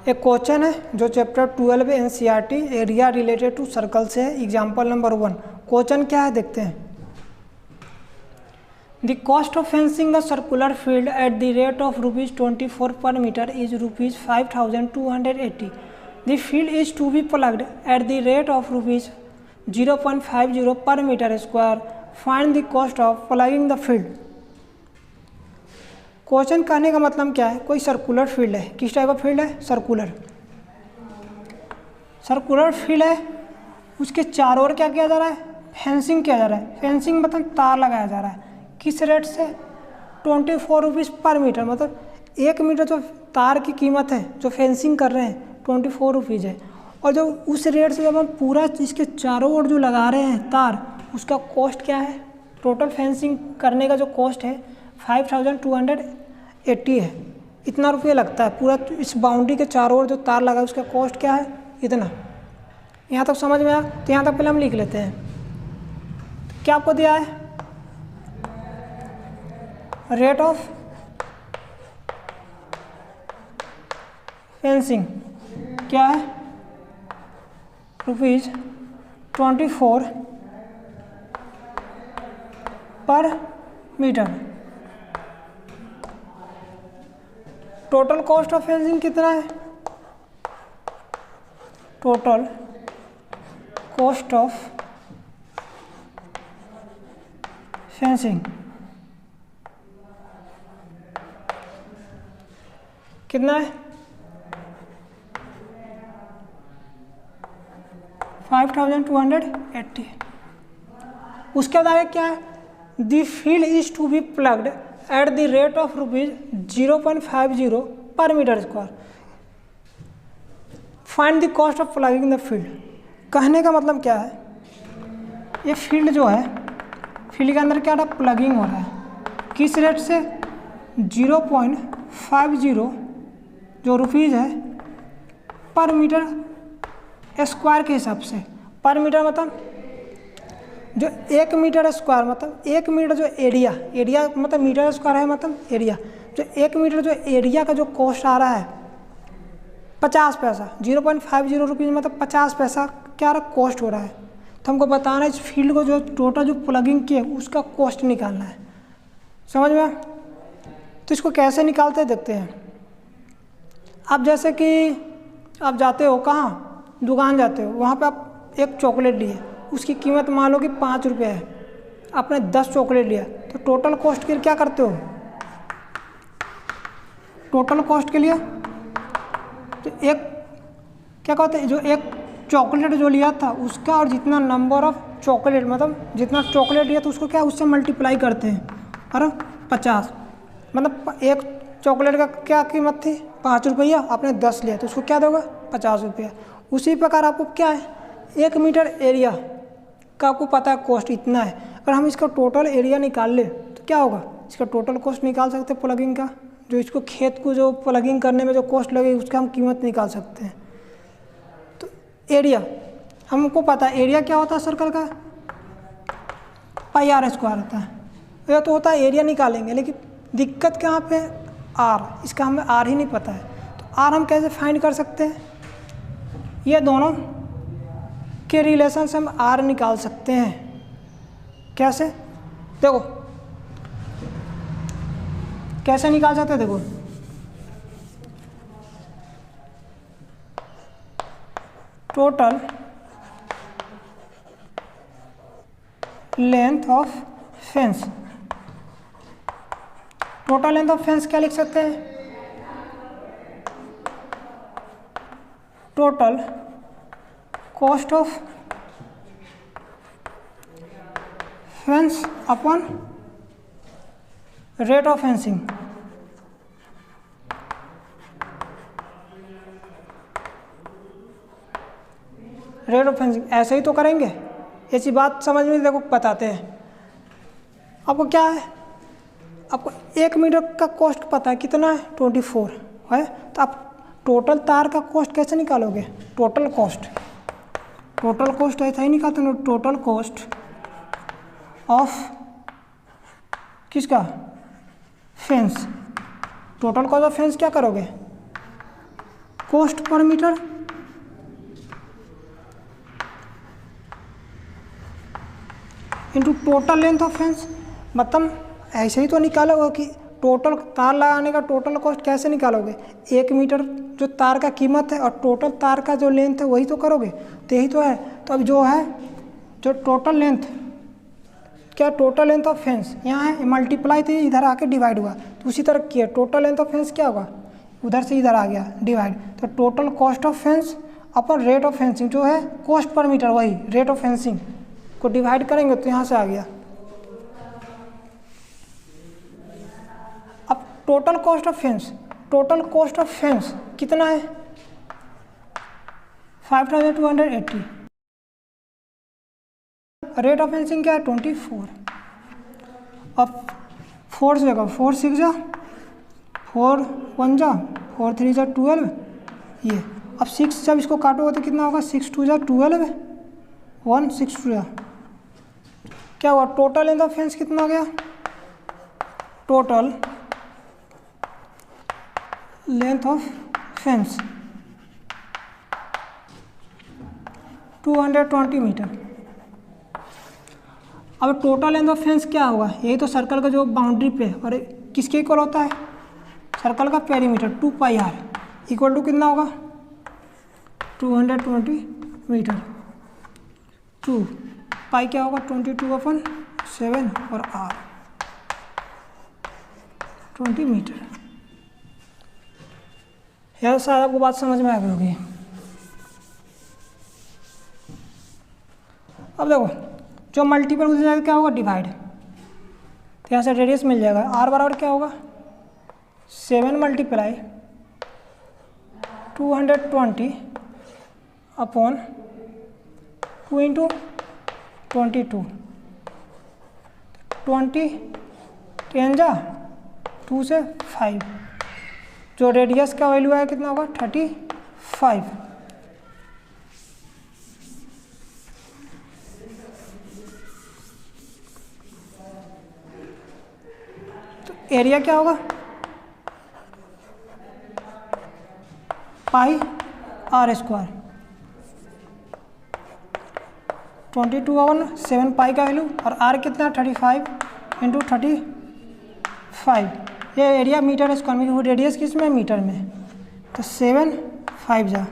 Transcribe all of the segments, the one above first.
एक क्वेश्चन है जो chapter 12 NCERT area related to circle से है। एग्जाम्पल नंबर 1 क्वेश्चन क्या है देखते हैं। The cost of fencing a circular field at the rate of ₹24 per metre is ₹5280। The field is to be plugged at the rate of ₹0.50 per metre square. Find the cost of plugging the field. Question कहने का मतलब क्या है, कोई circular field है। किस type का field है? सर्कुलर फील्ड है। उसके चारों ओर क्या किया जा रहा है? फेंसिंग किया जा रहा है। फेंसिंग मतलब तार लगाया जा रहा है। किस रेट से? ₹24 पर मीटर। मतलब 1 मीटर जो तार की कीमत है जो फेंसिंग कर रहे हैं ₹24 है। और जो उस रेट से जब हम पूरा इसके चारों ओर जो लगा रहे हैं तार, उसका कॉस्ट क्या है? टोटल फेंसिंग करने का जो कॉस्ट है 5280 है। इतना रुपये लगता है पूरा इस बाउंड्री के चारों ओर जो तार लगा है उसका कॉस्ट क्या है? इतना। यहाँ तक समझ में आया? तो यहाँ तक पहले हम लिख लेते हैं। क्या आपको दिया है? रेट ऑफ फेंसिंग क्या है? ₹24 per metre. Total cost of fencing कितना है? टोटल कॉस्ट ऑफ फेंसिंग कितना है? 5280। उसके बाद आगे क्या है? The field is to be plugged at the rate of ₹0.50 per metre square. Find the cost of plugging the field. कहने का मतलब क्या है, ये फील्ड जो है, फील्ड के अंदर क्या रहा? प्लगिंग हो रहा है। किस रेट से? 0.50 जो रुपीज़ है पर मीटर स्क्वायर के हिसाब से। पर मीटर मतलब जो 1 मीटर स्क्वायर, मतलब 1 मीटर जो एरिया मतलब मीटर स्क्वायर है मतलब एरिया। जो 1 मीटर जो एरिया का जो कॉस्ट आ रहा है 50 पैसा। 0.50 रुपीज़ मतलब 50 पैसा क्या रहा? कॉस्ट हो रहा है। तो हमको बताना है इस फील्ड को जो टोटल जो प्लगिंग किए उसका कॉस्ट निकालना है। समझ में? तो इसको कैसे निकालते हैं देखते हैं। आप जैसे कि आप जाते हो कहाँ? दुकान जाते हो, वहाँ पे आप एक चॉकलेट लिए, उसकी कीमत मान लो कि ₹5 है। आपने 10 चॉकलेट लिया तो टोटल कॉस्ट के लिए क्या करते हो? टोटल कॉस्ट के लिए तो एक क्या कहते हैं, जो एक चॉकलेट जो लिया था उसका और जितना नंबर ऑफ चॉकलेट, मतलब जितना चॉकलेट लिया तो उसको क्या उससे मल्टीप्लाई करते हैं और 50। मतलब एक चॉकलेट का क्या कीमत थी? ₹5। आपने 10 लिया तो उसको क्या दोगे? ₹50। उसी प्रकार आपको क्या है, 1 मीटर एरिया का आपको पता है कॉस्ट इतना है। अगर हम इसका टोटल एरिया निकाल ले तो क्या होगा? इसका टोटल कॉस्ट निकाल सकते हैं प्लगिंग का। जो इसको खेत को जो प्लगिंग करने में जो कॉस्ट लगेगी उसका हम कीमत निकाल सकते हैं। तो एरिया हमको पता है, एरिया क्या होता है सर्कल का? πr² होता है। यह तो होता है एरिया निकालेंगे, लेकिन दिक्कत कहाँ पे? आर। इसका हमें आर ही नहीं पता है। तो आर हम कैसे फाइंड कर सकते हैं? ये दोनों के रिलेशन से हम आर निकाल सकते हैं। कैसे? देखो कैसे निकाल सकते हैं। देखो total length of fence. Total length of fence क्या लिख सकते हैं? Total cost of fence upon rate of fencing. Rate of fencing ऐसे ही तो करेंगे। ऐसी बात समझ में देखो बताते हैं। आपको क्या है? आपको 1 मीटर का कॉस्ट पता है कितना है? 24 है। तो आप टोटल तार का कॉस्ट कैसे निकालोगे? टोटल कॉस्ट ऐसा ही निकालते हैं। टोटल कॉस्ट ऑफ किसका? Fence. Total cost of fence क्या करोगे? Cost per metre into total length of fence. मतलब ऐसे ही तो निकालोगे कि टोटल तार लगाने का टोटल कॉस्ट कैसे निकालोगे, 1 मीटर जो तार का कीमत है और टोटल तार का जो लेंथ है वही तो करोगे, तो यही तो है। तो अब जो है जो टोटल लेंथ, क्या टोटल लेंथ ऑफ फेंस यहाँ है, मल्टीप्लाई थी इधर आके डिवाइड हुआ, तो उसी तरह किया टोटल लेंथ ऑफ फेंस क्या होगा, उधर से इधर आ गया डिवाइड, तो total cost of fence upon rate of fencing जो है कॉस्ट पर मीटर वही रेट ऑफ फेंसिंग को डिवाइड करेंगे तो यहाँ से आ गया। अब टोटल कॉस्ट ऑफ फेंस कितना है 5280, रेट ऑफ फेंसिंग क्या है 24। अब 4 से जगह 4 6 जा 4 1 जा 4 3 जा 12 ये। अब 6 जब इसको काटोगे तो कितना होगा 6 2 जा 12 1 6 2 जा क्या हुआ, टोटल लेंथ ऑफ फेंस कितना हो गया, total length of fence 220 metre. अब टोटल लेंथ ऑफ फेंस क्या होगा, यही तो सर्कल का जो बाउंड्री पे और किसके इक्वल होता है, सर्कल का perimeter 2 pi r equal to कितना होगा 220 मीटर। 2 पाई क्या होगा 22/7 और r 20 मीटर। यार शायद आपको बात समझ में आ गई होगी। अब देखो जो मल्टीपल हो जाएगा क्या होगा डिवाइड, तो यहाँ से रेडियस मिल जाएगा, r बराबर क्या होगा 7 मल्टीप्लाई 220 अपॉन 2 इंटू 22 20 10 जा 2 से 5, जो रेडियस का वैल्यू है कितना होगा 35। तो एरिया क्या होगा पाई r स्क्वायर 22/7 पाई का वैल्यू और r कितना 35 इंटू 35, ये एरिया मीटर स्क्वायर में, रेडियस किस में मीटर में, तो 7 5 जा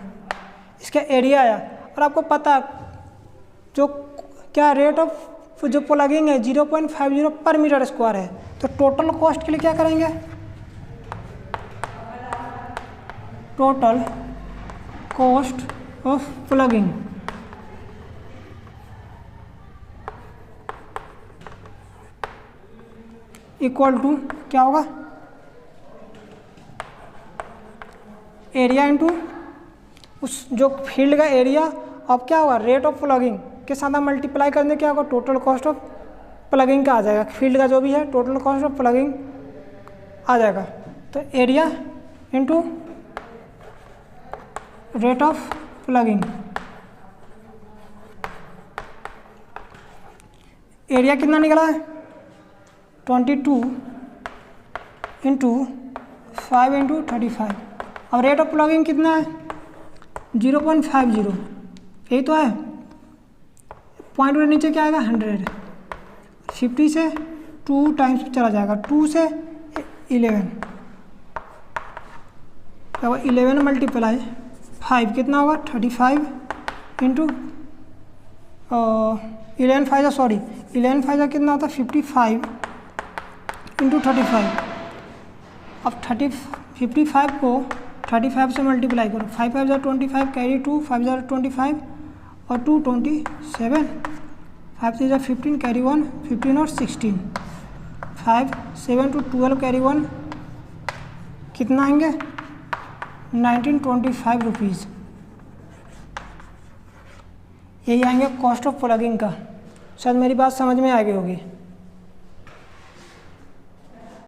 इसका एरिया आया। और आपको पता जो क्या रेट ऑफ जो प्लगिंग है 0.50 पर मीटर स्क्वायर है, तो टोटल कॉस्ट के लिए क्या करेंगे, total cost of plugging equal to क्या होगा एरिया इंटू उस जो फील्ड का एरिया, अब क्या होगा रेट ऑफ प्लगिंग के साथ मल्टीप्लाई करने क्या होगा टोटल कॉस्ट ऑफ प्लगिंग का आ जाएगा, फील्ड का जो भी है टोटल कॉस्ट ऑफ प्लगिंग आ जाएगा। तो area into rate of plugging, area कितना निकला है 22 इंटू 5 इंटू 35। अब रेट ऑफ प्लगिंग कितना है 0.50, यही तो है, पॉइंट के नीचे क्या आएगा 100, 50 से 2 टाइम्स चला जाएगा, 2 से 11, क्या होगा 11 मल्टीप्लाई 5 कितना होगा 35 इंटू 11 5 का कितना होता है 55 इंटू 35। अब 55 को 35 से मल्टीप्लाई करो, 5 5 जा 25 कैरी 2 5 जा 25 और 2 27 5 3 जा 15 कैरी 1 15 और 16 5 7 to 12 कैरी 1 कितना आएंगे 1925 रुपीज़, यही आएंगे कॉस्ट ऑफ प्लगिंग का। शायद मेरी बात समझ में आ गई होगी।